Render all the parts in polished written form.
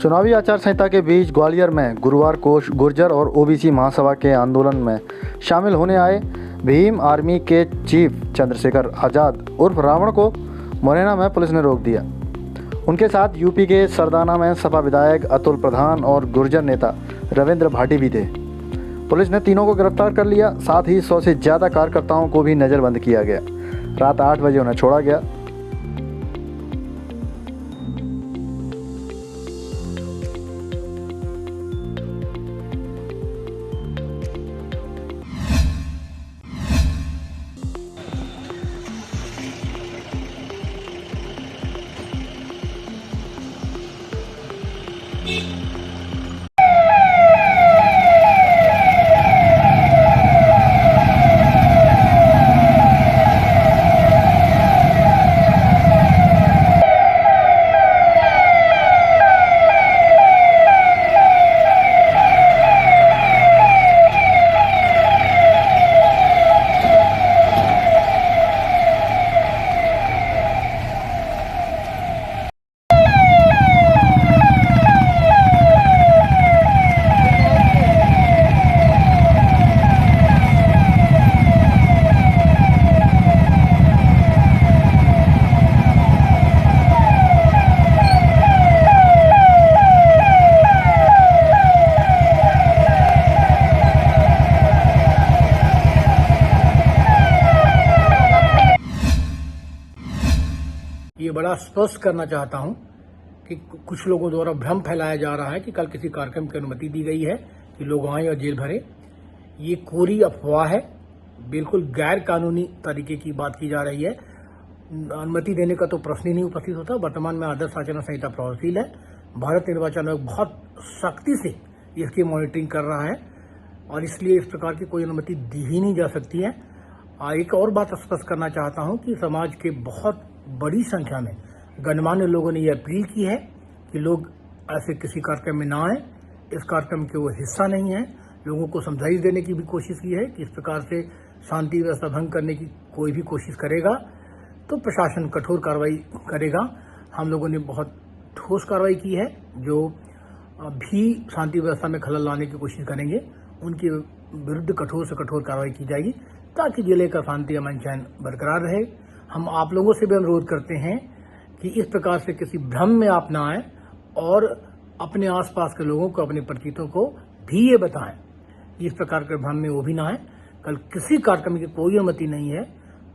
चुनावी आचार संहिता के बीच ग्वालियर में गुरुवार को गुर्जर और ओबीसी महासभा के आंदोलन में शामिल होने आए भीम आर्मी के चीफ चंद्रशेखर आज़ाद उर्फ रावण को मुरैना में पुलिस ने रोक दिया। उनके साथ यूपी के सरदाना में सपा विधायक अतुल प्रधान और गुर्जर नेता रविंद्र भाटी भी थे। पुलिस ने तीनों को गिरफ्तार कर लिया। साथ ही 100 से ज़्यादा कार्यकर्ताओं को भी नज़रबंद किया गया। रात 8 बजे उन्हें छोड़ा गया। ये बड़ा स्पष्ट करना चाहता हूं कि कुछ लोगों द्वारा भ्रम फैलाया जा रहा है कि कल किसी कार्यक्रम की अनुमति दी गई है कि लोग आए और जेल भरे। ये कोरी अफवाह है, बिल्कुल गैर कानूनी तरीके की बात की जा रही है। अनुमति देने का तो प्रश्न ही नहीं उपस्थित होता। वर्तमान में आदर्श आचरण संहिता प्रभावशील है। भारत निर्वाचन आयोग बहुत सख्ती से इसकी मॉनिटरिंग कर रहा है और इसलिए इस प्रकार की कोई अनुमति दी ही नहीं जा सकती है। एक और बात स्पष्ट करना चाहता हूं कि समाज के बहुत बड़ी संख्या में गणमान्य लोगों ने यह अपील की है कि लोग ऐसे किसी कार्यक्रम में ना आए। इस कार्यक्रम के वो हिस्सा नहीं है। लोगों को समझाइश देने की भी कोशिश की है कि इस प्रकार से शांति व्यवस्था भंग करने की कोई भी कोशिश करेगा तो प्रशासन कठोर कार्रवाई करेगा। हम लोगों ने बहुत ठोस कार्रवाई की है। जो भी शांति व्यवस्था में खलल लाने की कोशिश करेंगे उनके विरुद्ध कठोर से कठोर कार्रवाई की जाएगी ताकि जिले का शांति अमन चैन बरकरार रहे। हम आप लोगों से भी अनुरोध करते हैं कि इस प्रकार से किसी भ्रम में आप ना आए और अपने आसपास के लोगों को, अपने परिचितों को भी ये बताएं कि इस प्रकार के भ्रम में वो भी ना आए। कल किसी कार्यक्रम की कोई अनुमति नहीं है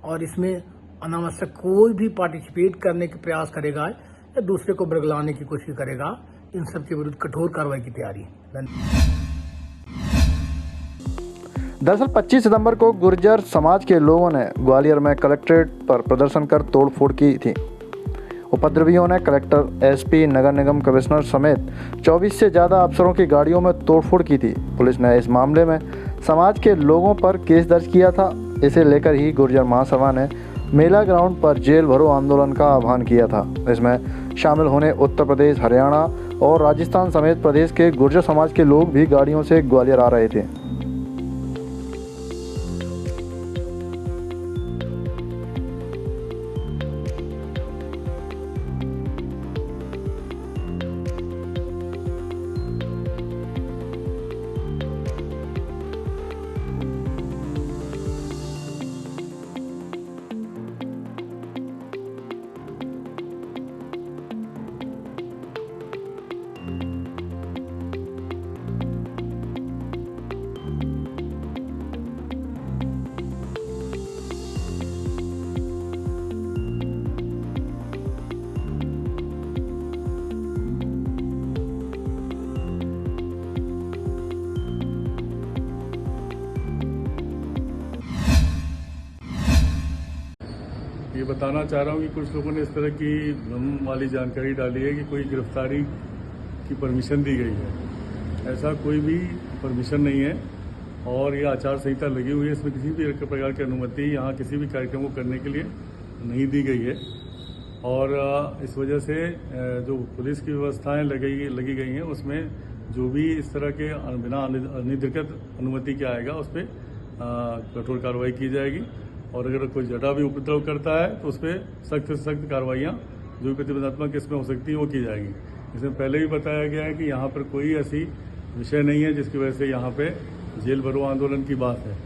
और इसमें अनावश्यक कोई भी पार्टिसिपेट करने के प्रयास करेगा या दूसरे को बरगलाने की कोशिश करेगा, इन सब के विरुद्ध कठोर कार्रवाई की तैयारी है। धन्यवाद। दरअसल 25 सितंबर को गुर्जर समाज के लोगों ने ग्वालियर में कलेक्ट्रेट पर प्रदर्शन कर तोड़फोड़ की थी। उपद्रवियों ने कलेक्टर, एसपी, नगर निगम कमिश्नर समेत 24 से ज़्यादा अफसरों की गाड़ियों में तोड़फोड़ की थी। पुलिस ने इस मामले में समाज के लोगों पर केस दर्ज किया था। इसे लेकर ही गुर्जर महासभा ने मेला ग्राउंड पर जेल भरो आंदोलन का आह्वान किया था। इसमें शामिल होने उत्तर प्रदेश, हरियाणा और राजस्थान समेत प्रदेश के गुर्जर समाज के लोग भी गाड़ियों से ग्वालियर आ रहे थे। ये बताना चाह रहा हूँ कि कुछ लोगों ने इस तरह की भ्रम वाली जानकारी डाली है कि कोई गिरफ्तारी की परमिशन दी गई है। ऐसा कोई भी परमिशन नहीं है और ये आचार संहिता लगी हुई है। इसमें किसी भी प्रकार की अनुमति यहाँ किसी भी कार्यक्रम को करने के लिए नहीं दी गई है और इस वजह से जो पुलिस की व्यवस्थाएं लगी गई हैं उसमें जो भी इस तरह के बिना अनधिकृत अनुमति के आएगा उस पर कठोर कार्रवाई की जाएगी और अगर कोई जटा भी उपद्रव करता है तो उस पर सख्त से सख्त कार्रवाइयाँ जो भी प्रतिबंधात्मक इसमें हो सकती है वो की जाएगी। इसमें पहले भी बताया गया है कि यहाँ पर कोई ऐसी विषय नहीं है जिसकी वजह से यहाँ पे जेल भरो आंदोलन की बात है।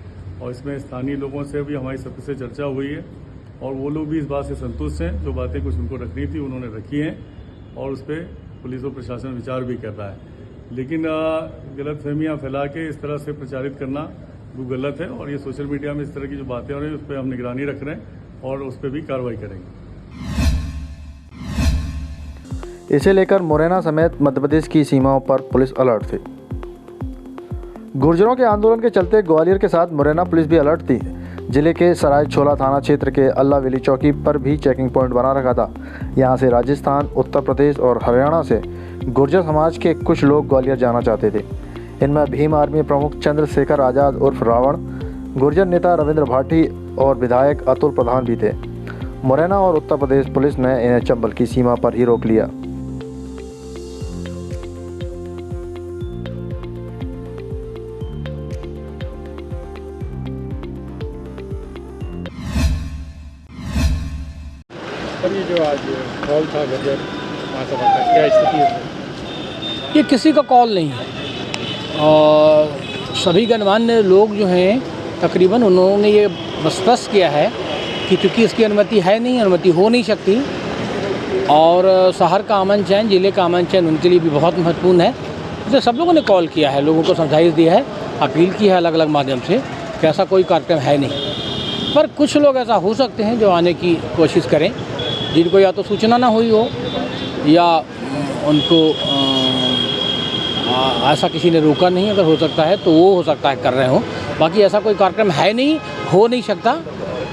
और इसमें स्थानीय लोगों से भी हमारी सबसे चर्चा हुई है और वो लोग भी इस बात से संतुष्ट हैं। जो बातें कुछ उनको रखनी थी उन्होंने रखी हैं और उस पर पुलिस और प्रशासन विचार भी कर रहा है। लेकिन गलतफहमियाँ फैला के इस तरह से प्रचारित करना वो गलत है और ये सोशल मीडिया में इस तरह की जो बातें हो रही हैं उस पर हम निगरानी रख रहे हैं और उस पर भी कार्रवाई करेंगे। इसे लेकर मुरैना समेत मध्य प्रदेश की सीमाओं पर पुलिस अलर्ट थी। गुर्जरों के आंदोलन के चलते ग्वालियर के साथ मुरैना पुलिस भी अलर्ट थी। जिले के सराय छोला थाना क्षेत्र के अल्लाहवेली चौकी पर भी चेकिंग पॉइंट बना रखा था। यहां से राजस्थान, उत्तर प्रदेश और हरियाणा से गुर्जर समाज के कुछ लोग ग्वालियर जाना चाहते थे। इनमें भीम आर्मी प्रमुख चंद्रशेखर आज़ाद उर्फ रावण, गुर्जर नेता रविंद्र भाटी और विधायक अतुल प्रधान भी थे। मुरैना और उत्तर प्रदेश पुलिस ने इन्हें चंबल की सीमा पर ही रोक लिया। ये जो आज कॉल था गुर्जर महासभा का, क्या स्थिति है? ये किसी का कॉल नहीं है और सभी गणमान्य लोग जो हैं तकरीबन उन्होंने ये स्पष्ट किया है कि चूँकि इसकी अनुमति है नहीं, अनुमति हो नहीं सकती और शहर का अमन चैन, जिले का अमन चैन उनके लिए भी बहुत महत्वपूर्ण है। इसलिए सब लोगों ने कॉल किया है, लोगों को समझाइश दी है, अपील की है अलग अलग माध्यम से कि ऐसा कोई कार्यक्रम है नहीं। पर कुछ लोग ऐसा हो सकते हैं जो आने की कोशिश करें, जिनको या तो सूचना ना हुई हो या उनको ऐसा किसी ने रोका नहीं, अगर हो सकता है तो वो हो सकता है कर रहे हो। बाकी ऐसा कोई कार्यक्रम है नहीं, हो नहीं सकता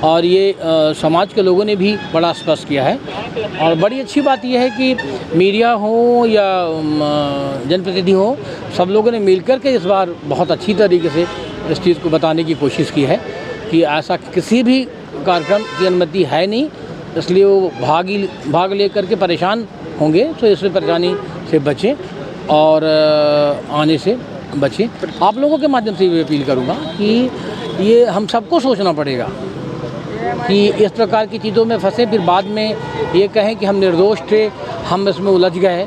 और ये समाज के लोगों ने भी बड़ा स्पष्ट किया है। और बड़ी अच्छी बात यह है कि मीडिया हो या जनप्रतिनिधि हो, सब लोगों ने मिलकर के इस बार बहुत अच्छी तरीके से इस चीज़ को बताने की कोशिश की है कि ऐसा किसी भी कार्यक्रम की अनुमति है नहीं, इसलिए वो भाग लेकर के परेशान होंगे तो इससे परेशानी से बचें और आने से बचें। आप लोगों के माध्यम से ये अपील करूँगा कि ये हम सबको सोचना पड़ेगा कि इस प्रकार की चीज़ों में फंसे फिर बाद में ये कहें कि हम निर्दोष थे, हम इसमें उलझ गए।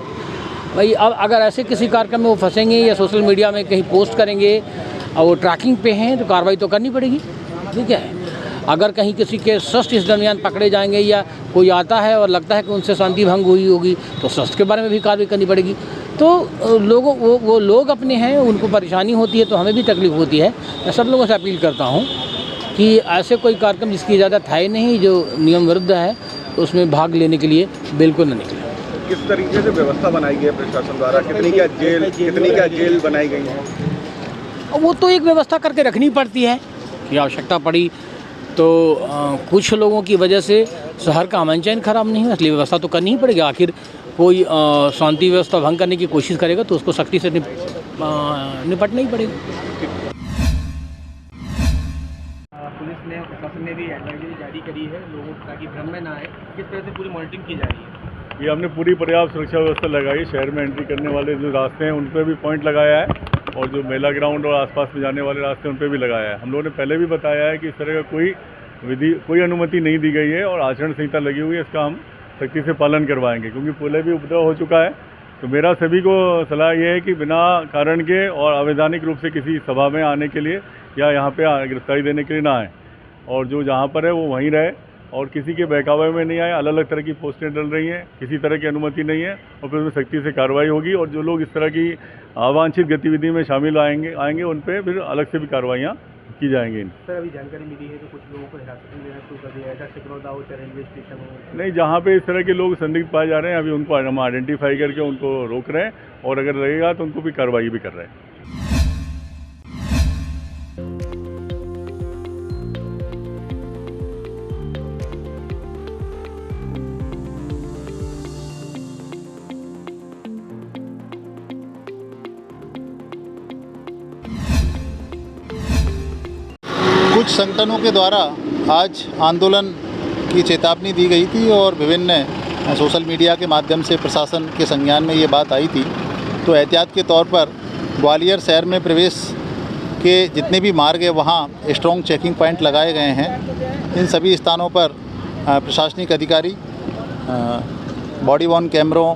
भाई अब अगर ऐसे किसी कार्यक्रम में वो फंसेंगे या सोशल मीडिया में कहीं पोस्ट करेंगे और वो ट्रैकिंग पे हैं तो कार्रवाई तो करनी पड़ेगी, ठीक है। अगर कहीं किसी के शस्त्र इस दरमियान पकड़े जाएंगे या कोई आता है और लगता है कि उनसे शांति भंग हुई होगी तो शस्त्र के बारे में भी कार्रवाई करनी पड़ेगी। तो लोगों वो लोग अपने हैं, उनको परेशानी होती है तो हमें भी तकलीफ़ होती है। मैं सब लोगों से अपील करता हूँ कि ऐसे कोई कार्यक्रम जिसकी इजाज़त है नहीं, जो नियम विरुद्ध है, तो उसमें भाग लेने के लिए बिल्कुल न निकले। किस तरीके से व्यवस्था बनाई गई है प्रशासन द्वारा? कितनी क्या जेल बनाई गई है? वो तो एक व्यवस्था करके रखनी पड़ती है कि आवश्यकता पड़ी तो कुछ लोगों की वजह से शहर का अमन चैन खराब नहीं है, इसलिए व्यवस्था तो करनी ही पड़ेगी। आखिर कोई शांति व्यवस्था भंग करने की कोशिश करेगा तो उसको सख्ती से निपटना ही पड़ेगा। पुलिस ने, प्रशासन ने भी एडवाइजरी जारी करी है लोगों को ताकि भ्रम में ना आए। किस तरह से पूरी मॉनिटरिंग की जा रही है? ये हमने पूरी पर्याप्त सुरक्षा व्यवस्था लगाई है। शहर में एंट्री करने वाले जो रास्ते हैं उन पर भी पॉइंट लगाया है और जो मेला ग्राउंड और आसपास में जाने वाले रास्ते उन पर भी लगाया है। हम लोगों ने पहले भी बताया है कि इस तरह का कोई अनुमति नहीं दी गई है और आचरण संहिता लगी हुई है, इसका हम सख्ती से पालन करवाएंगे क्योंकि पहले भी उपद्रव हो चुका है। तो मेरा सभी को सलाह ये है कि बिना कारण के और अवैधानिक रूप से किसी सभा में आने के लिए या यहाँ पे गिरफ्तारी देने के लिए ना आए और जो जहाँ पर है वो वहीं रहे और किसी के बहकावे में नहीं आए। अलग अलग तरह की पोस्टें डल रही हैं, किसी तरह की अनुमति नहीं है और फिर उसमें सख्ती से कार्रवाई होगी और जो लोग इस तरह की अवांछित गतिविधि में शामिल आएंगे उन पर फिर अलग से भी कार्रवाइयाँ की जाएंगी। सर, अभी जानकारी मिली है कि कुछ लोगों को हिरासत में लेना शुरू कर दिया है, सिकरौदा हो चाहे रेलवे स्टेशन हो। नहीं, जहाँ पे इस तरह के लोग संदिग्ध पाए जा रहे हैं अभी उनको हम आइडेंटिफाई करके उनको रोक रहे हैं और अगर लगेगा तो उनको भी कार्रवाई भी कर रहे हैं। कुछ संगठनों के द्वारा आज आंदोलन की चेतावनी दी गई थी और विभिन्न सोशल मीडिया के माध्यम से प्रशासन के संज्ञान में ये बात आई थी। तो एहतियात के तौर पर ग्वालियर शहर में प्रवेश के जितने भी मार्ग है वहाँ स्ट्रॉन्ग चेकिंग पॉइंट लगाए गए हैं। इन सभी स्थानों पर प्रशासनिक अधिकारी बॉडी वॉर्न कैमरों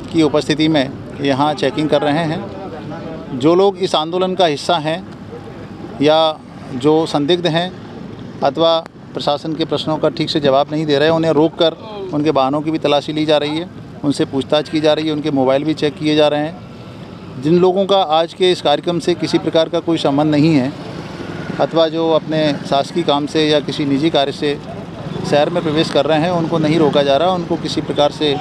की उपस्थिति में यहाँ चेकिंग कर रहे हैं। जो लोग इस आंदोलन का हिस्सा हैं या जो संदिग्ध हैं अथवा प्रशासन के प्रश्नों का ठीक से जवाब नहीं दे रहे, उन्हें रोककर उनके वाहनों की भी तलाशी ली जा रही है, उनसे पूछताछ की जा रही है, उनके मोबाइल भी चेक किए जा रहे हैं। जिन लोगों का आज के इस कार्यक्रम से किसी प्रकार का कोई संबंध नहीं है अथवा जो अपने शासकीय काम से या किसी निजी कार्य से शहर में प्रवेश कर रहे हैं, उनको नहीं रोका जा रहा, उनको किसी प्रकार से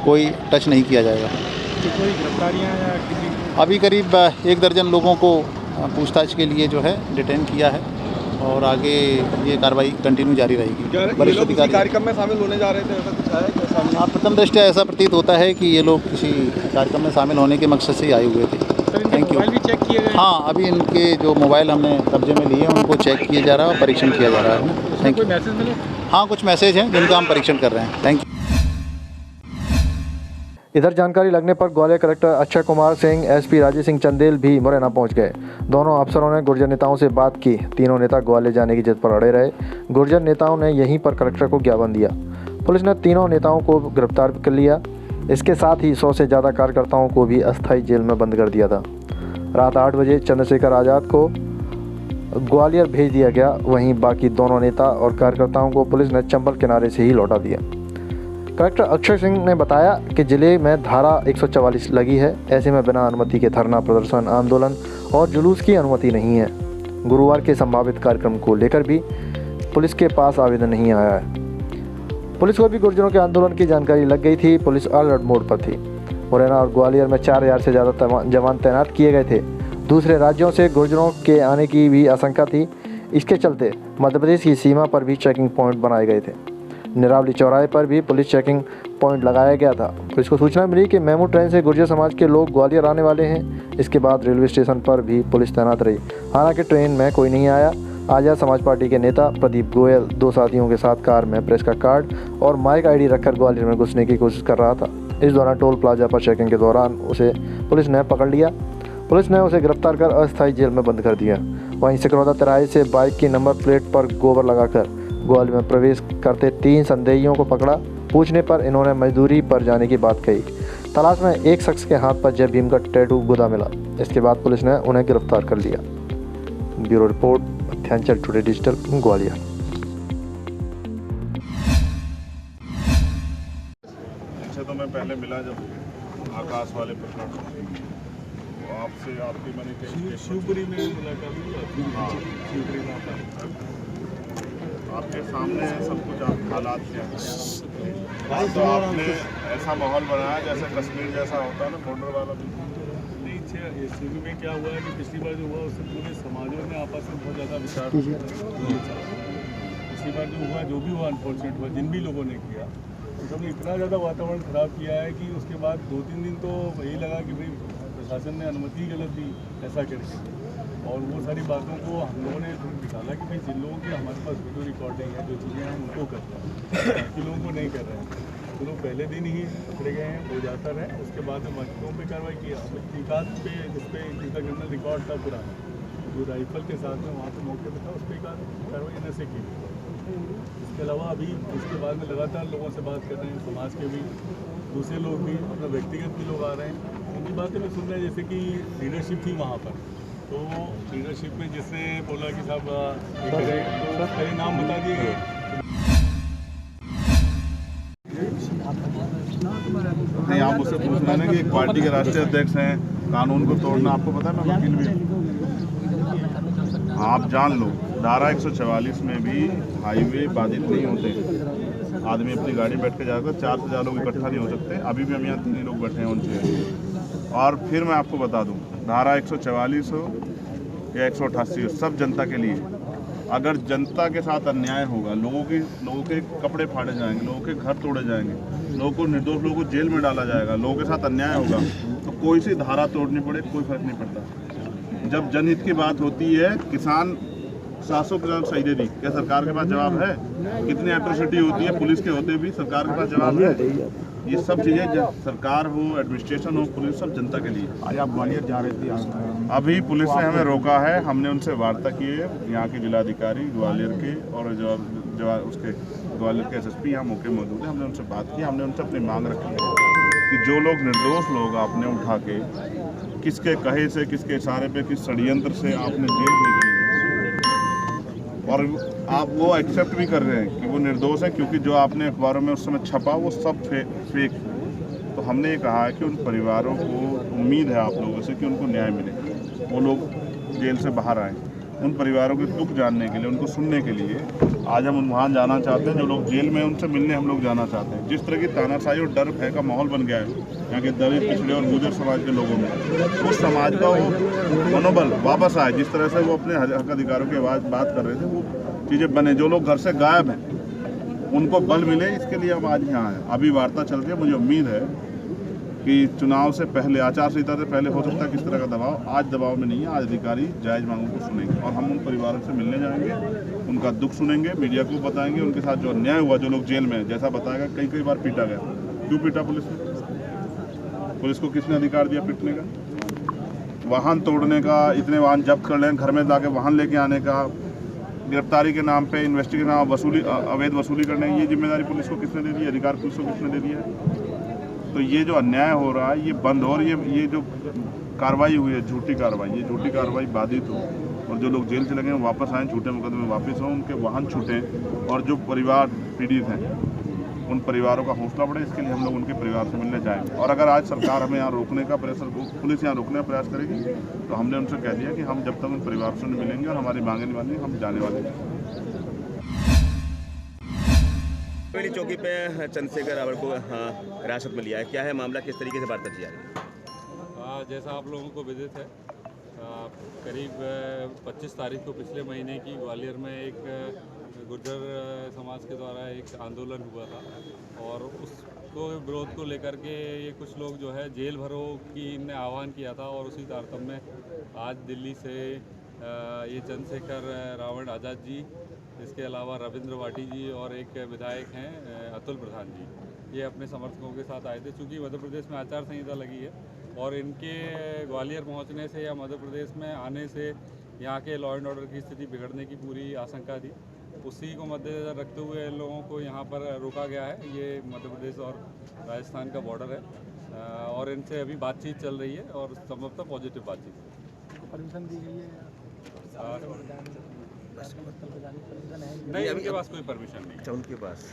कोई टच नहीं किया जाएगा। कोई गिरफ्तारियाँ या किसी अभी करीब 1 दर्जन लोगों को पूछताछ के लिए जो है डिटेन किया है और आगे ये कार्रवाई कंटिन्यू जारी रहेगी। वरिष्ठ अधिकारी कार्यक्रम में शामिल होने जा रहे थे, ऐसा कुछ है क्या सामने? हाँ, प्रथम दृष्टया ऐसा प्रतीत होता है कि ये लोग किसी कार्यक्रम में शामिल होने के मकसद से ही आए हुए थे। Thank you. मोबाइल भी चेक किए गए? हाँ, अभी इनके जो मोबाइल हमने कब्जे में लिए हैं उनको चेक किया जा रहा है और परीक्षण किया जा रहा है। Thank you. कोई मैसेज मिले? हाँ, कुछ मैसेज हैं जिनका हम परीक्षण कर रहे हैं। Thank you. इधर जानकारी लगने पर ग्वालियर कलेक्टर अक्षय कुमार सिंह, एसपी राजेश सिंह चंदेल भी मुरैना पहुंच गए। दोनों अफसरों ने गुर्जर नेताओं से बात की। तीनों नेता ग्वालियर जाने की जिद पर अड़े रहे। गुर्जर नेताओं ने यहीं पर कलेक्टर को ज्ञापन दिया। पुलिस ने तीनों नेताओं को गिरफ्तार कर लिया। इसके साथ ही 100 से ज़्यादा कार्यकर्ताओं को भी अस्थायी जेल में बंद कर दिया था। रात 8 बजे चंद्रशेखर आज़ाद को ग्वालियर भेज दिया गया। वहीं बाकी दोनों नेता और कार्यकर्ताओं को पुलिस ने चंबल किनारे से ही लौटा दिया। कलेक्टर अक्षय सिंह ने बताया कि जिले में धारा 144 लगी है। ऐसे में बिना अनुमति के धरना प्रदर्शन, आंदोलन और जुलूस की अनुमति नहीं है। गुरुवार के संभावित कार्यक्रम को लेकर भी पुलिस के पास आवेदन नहीं आया है। पुलिस को भी गुर्जरों के आंदोलन की जानकारी लग गई थी। पुलिस अलर्ट मोड पर थी। मुरैना और ग्वालियर में 4000 से ज़्यादा जवान तैनात किए गए थे। दूसरे राज्यों से गुर्जरों के आने की भी आशंका थी। इसके चलते मध्य प्रदेश की सीमा पर भी चेकिंग पॉइंट बनाए गए थे। निरावली चौराहे पर भी पुलिस चेकिंग पॉइंट लगाया गया था। पुलिस को सूचना मिली कि मेमू ट्रेन से गुर्जर समाज के लोग ग्वालियर आने वाले हैं। इसके बाद रेलवे स्टेशन पर भी पुलिस तैनात रही। हालांकि ट्रेन में कोई नहीं आया। आज़ाद समाज पार्टी के नेता प्रदीप गोयल 2 साथियों के साथ कार में प्रेस का कार्ड और माइक आईडी रखकर ग्वालियर में घुसने की कोशिश कर रहा था। इस दौरान टोल प्लाजा पर चेकिंग के दौरान उसे पुलिस ने पकड़ लिया। पुलिस ने उसे गिरफ्तार कर अस्थायी जेल में बंद कर दिया। वहीं सिकरौदा तिराहे से बाइक की नंबर प्लेट पर गोबर लगाकर ग्वालियर में प्रवेश करते 3 संदेहियों को पकड़ा। पूछने पर इन्होंने मजदूरी पर जाने की बात कही। तलाश में एक शख्स के हाथ पर जय भीम का टैटू गुदा मिला। इसके बाद पुलिस ने उन्हें गिरफ्तार कर लिया। Bureau report, Madhyanchal today digital, Gwalior. अच्छा, तो मैं पहले मिला जब आकाश वाले प्रकरण तो आपसे आपकी मैंने शिवपुरी में मुलाकात हुई। हाँ, शिवपुरी में आपके सामने सब कुछ हालात क्या है, तो आपने ऐसा माहौल बनाया जैसे कश्मीर जैसा होता है ना, बॉर्डर वाला। नहीं, शिवपुरी में क्या हुआ है कि पिछली बार जो हुआ उससे पूरे समाजों ने आपस में बहुत ज़्यादा विचार। पिछली बार जो हुआ, जो भी हुआ अनफॉर्चुनेट हुआ, जिन भी लोगों ने किया, तो सबने इतना ज़्यादा वातावरण ख़राब किया है कि उसके बाद 2-3 दिन तो यही लगा कि भाई प्रशासन ने अनुमति गलत दी ऐसा करके। और वो सारी बातों को हम लोगों ने निकाला कि भाई जिन लोगों की हमारे पास वीडियो रिकॉर्डिंग है, जो चीज़ें हम उनको करते हैं, बाकी लोगों को नहीं कर रहे हैं। तो लोग पहले दिन ही पकड़े गए हैं, हो जाता रहे। उसके बाद में बाकियों पे कार्रवाई किया। एकाध पे जिसपे जिसका क्रिमिनल रिकॉर्ड था पूरा, जो राइफल के साथ में वहाँ पे मौके पर था, उस पर एकाध कार्रवाई ऐसे की। इसके अलावा अभी उसके बाद में लगातार लोगों से बात कर रहे हैं, समाज के भी दूसरे लोग भी, अपना व्यक्तिगत भी लोग आ रहे हैं। उनकी बातें भी सुन रहे हैं। जैसे कि लीडरशिप थी वहाँ पर, तो लीडरशिप में जिसने बोला कि साहब तो पहले नाम बता दिए गए। नहीं, आप मुझसे पूछ रहे हैं कि एक पार्टी के राष्ट्रीय अध्यक्ष हैं, कानून को तोड़ना आपको पता है? मैं वकील भी हूँ। आप जान लो, धारा 144 में भी हाईवे बाधित नहीं होते। आदमी अपनी गाड़ी बैठ के जाकर 4 से ज़्यादा लोग इकट्ठा नहीं हो सकते। अभी भी हम यहाँ 3 ही लोग बैठे हैं उनसे। और फिर मैं आपको बता दूँ, धारा 144 हो या 188 हो, सब जनता के लिए। अगर जनता के साथ अन्याय होगा, लोगों के कपड़े फाड़े जाएंगे, लोगों के घर तोड़े जाएंगे, लोगों को, निर्दोष लोगों को जेल में डाला जाएगा, लोगों के साथ अन्याय होगा, तो कोई सी धारा तोड़नी पड़े, कोई फर्क नहीं पड़ता। जब जनहित की बात होती है, किसान 700% सही दे दी, क्या सरकार के पास जवाब है? कितनी एट्रोसिटी होती है पुलिस के होते भी, सरकार के पास जवाब है? ये सब चीज़ें सरकार हो, एडमिनिस्ट्रेशन हो, पुलिस, सब जनता के लिए। आज आप ग्वालियर जा रहे थे, अभी पुलिस ने हमें रोका है। हमने उनसे वार्ता की है, यहाँ के जिलाधिकारी ग्वालियर के और जो उसके ग्वालियर के SSP यहाँ मौके मौजूद है। हमने उनसे बात की, हमने उनसे अपनी मांग रखी है। कि जो लोग निर्दोष लोग आपने उठा के किसके कहे से, किसके इशारे पे, किस षड्यंत्र से आपने जेल भेजे हैं और आप वो एक्सेप्ट भी कर रहे हैं कि वो निर्दोष है, क्योंकि जो आपने अखबारों में उस समय छपा वो सब फेक। तो हमने ये कहा है कि उन परिवारों को उम्मीद है आप लोगों से कि उनको न्याय मिले, वो लोग जेल से बाहर आए। उन परिवारों के दुख जानने के लिए, उनको सुनने के लिए आज हम वहाँ जाना चाहते हैं। जो लोग जेल में हैं उनसे मिलने हम लोग जाना चाहते हैं। जिस तरह की तानाशाही और डर भय का माहौल बन गया है यहाँ के दलित, पिछड़े और गुर्जर समाज के लोगों में, उस समाज का वो मनोबल वापस आए। जिस तरह से वो अपने हक अधिकारों की बात कर रहे थे, वो चीज़ें बने। जो लोग घर से गायब हैं उनको बल मिले, इसके लिए हम आज यहाँ हैं। अभी वार्ता चल रही है। मुझे उम्मीद है कि चुनाव से पहले, आचार संहिता से पहले हो सकता है किस तरह का दबाव, आज दबाव में नहीं है। आज अधिकारी जायज़ मांगों को सुनेंगे और हम उन परिवारों से मिलने जाएंगे, उनका दुख सुनेंगे, मीडिया को बताएंगे उनके साथ जो अन्याय हुआ। जो लोग जेल में हैं, जैसा बताएगा कई बार पीटा गया, क्यों पीटा पुलिस ने? पुलिस को किसने अधिकार दिया पीटने का? वाहन तोड़ने का, इतने वाहन जब्त कर लें, घर में लाके वाहन लेके आने का, गिरफ्तारी के नाम पे, इन्वेस्टिगेशन के नाम वसूली, अवैध वसूली करने, ये जिम्मेदारी पुलिस को किसने दे दी? अधिकार पुलिस को किसने दे दिया है? तो ये जो अन्याय हो रहा है ये बंद हो। और ये जो कार्रवाई हुई है, झूठी कार्रवाई, ये झूठी कार्रवाई बाधित हो और जो लोग जेल चले गए वापस आएँ, झूठे मुकदमे वापस हों, उनके वाहन छूटें और जो परिवार पीड़ित हैं उन परिवारों का हौसला बढ़े। इसके लिए हम लोग उनके परिवार से मिलने जाएंगे। और अगर आज सरकार हमें यहाँ रोकने का पुलिस यहाँ रोकने का प्रयास करेगी तो हमने उनसे कह दिया कि हम जब तक उन परिवार से नहीं मिलेंगे और हमारी मांगे नहीं मानेंगे, हम जाने वाले हैं। चौकी पे चंद्रशेखर रावण को हिरासत में लिया है, क्या है मामला, किस तरीके से वार्ता की जा रही है? जैसा आप लोगों को विदित है, करीब 25 तारीख को पिछले महीने की ग्वालियर में एक गुर्जर समाज के द्वारा एक आंदोलन हुआ था और उसको विरोध को लेकर के ये कुछ लोग जो है जेल भरो की इनने आह्वान किया था। और उसी तारतम्य में आज दिल्ली से ये चंद्रशेखर रावण आज़ाद जी, इसके अलावा रविंद्र वाटी जी और एक विधायक हैं अतुल प्रधान जी, ये अपने समर्थकों के साथ आए थे। चूँकि मध्य प्रदेश में आचार संहिता लगी है और इनके ग्वालियर पहुंचने से या मध्य प्रदेश में आने से यहाँ के लॉ एंड ऑर्डर की स्थिति बिगड़ने की पूरी आशंका थी। उसी को मद्देनजर रखते हुए इन लोगों को यहाँ पर रोका गया है। ये मध्य प्रदेश और राजस्थान का बॉर्डर है और इनसे अभी बातचीत चल रही है और संभवतः पॉजिटिव बातचीत। परमिशन दी गई है? नहीं, उनके पास कोई परमिशन नहीं है। उनके पास।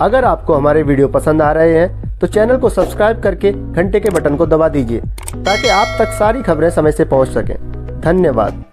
अगर आपको हमारे वीडियो पसंद आ रहे हैं तो चैनल को सब्सक्राइब करके घंटे के बटन को दबा दीजिए ताकि आप तक सारी खबरें समय से पहुंच सकें। धन्यवाद।